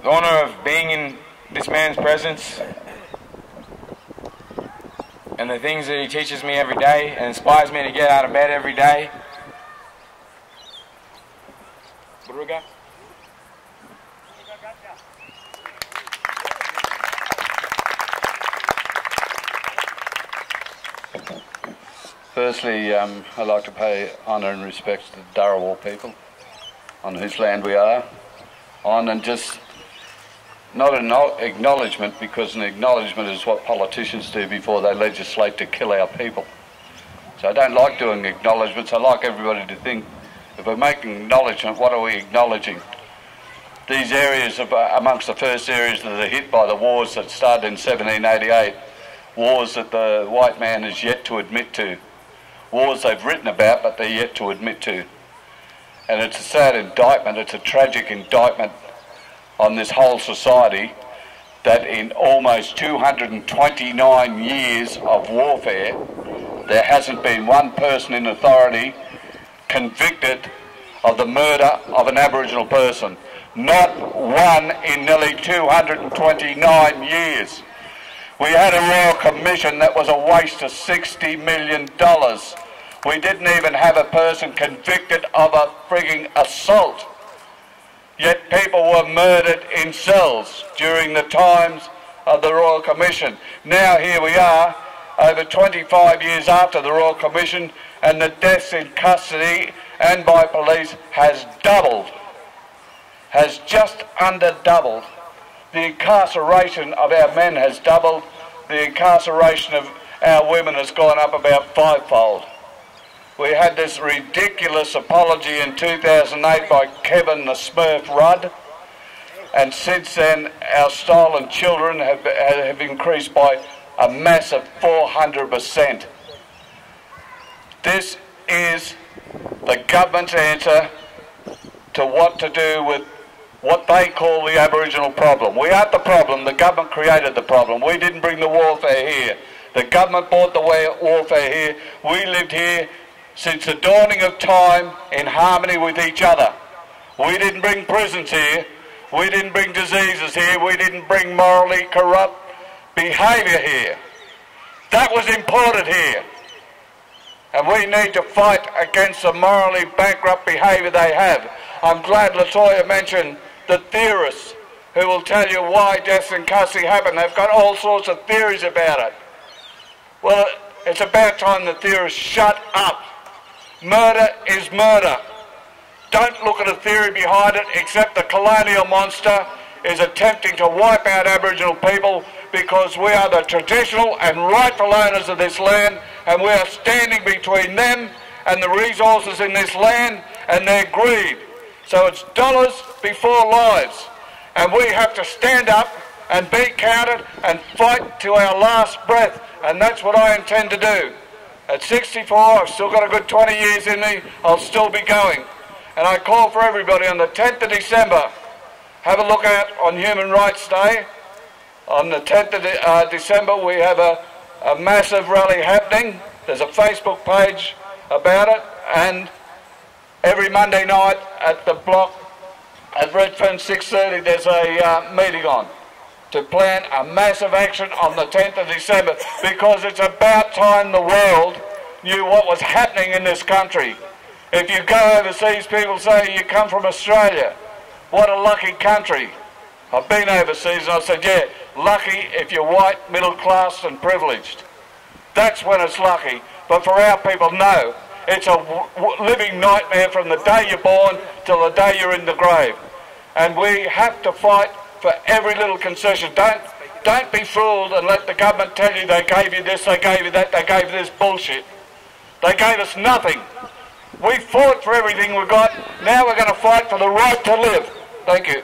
the honour of being in this man's presence and the things that he teaches me every day and inspires me to get out of bed every day. Barraga. Firstly, I'd like to pay honour and respect to the Dharawal people on whose land we are on, and just not an acknowledgement, because an acknowledgement is what politicians do before they legislate to kill our people. So I don't like doing acknowledgements. I like everybody to think, if we're making acknowledgement, what are we acknowledging? These areas are amongst the first areas that are hit by the wars that started in 1788, wars that the white man is yet to admit to, wars they've written about but they're yet to admit to. And it's a sad indictment, it's a tragic indictment on this whole society, that in almost 229 years of warfare, there hasn't been one person in authority convicted of the murder of an Aboriginal person. Not one in nearly 229 years. We had a Royal Commission that was a waste of $60 million. We didn't even have a person convicted of a frigging assault. Yet people were murdered in cells during the times of the Royal Commission. Now here we are, over 25 years after the Royal Commission, and the deaths in custody and by police has doubled, has just under doubled. The incarceration of our men has doubled. The incarceration of our women has gone up about fivefold. We had this ridiculous apology in 2008 by Kevin the Smurf Rudd, and since then our stolen children have increased by a massive 400%. This is the government's answer to what to do with what they call the Aboriginal problem. We aren't the problem, the government created the problem. We didn't bring the warfare here. The government brought the warfare here. We lived here since the dawning of time in harmony with each other. We didn't bring prisons here. We didn't bring diseases here. We didn't bring morally corrupt behaviour here. That was imported here. And we need to fight against the morally bankrupt behaviour they have. I'm glad Latoya mentioned the theorists who will tell you why deaths in custody happen. They've got all sorts of theories about it. Well, it's about time the theorists shut up. Murder is murder. Don't look at a theory behind it, except the colonial monster is attempting to wipe out Aboriginal people because we are the traditional and rightful owners of this land, and we are standing between them and the resources in this land and their greed. So it's dollars before lives, and we have to stand up and be counted and fight to our last breath, and that's what I intend to do. At 64, I've still got a good 20 years in me, I'll still be going. And I call for everybody on the 10th of December, have a look out on Human Rights Day. On the 10th of December we have a massive rally happening. There's a Facebook page about it, and every Monday night at the block at Redfern 6:30 there's a meeting on to plan a massive action on the 10th of December, because it's about time the world knew what was happening in this country. If you go overseas, people say you come from Australia. What a lucky country. I've been overseas and I said, yeah, lucky if you're white, middle class and privileged. That's when it's lucky. But for our people, no. It's a living nightmare from the day you're born till the day you're in the grave. And we have to fight for every little concession. Don't be fooled and let the government tell you they gave you this, they gave you that, they gave you this bullshit. They gave us nothing. We fought for everything we got. Now we're going to fight for the right to live. Thank you.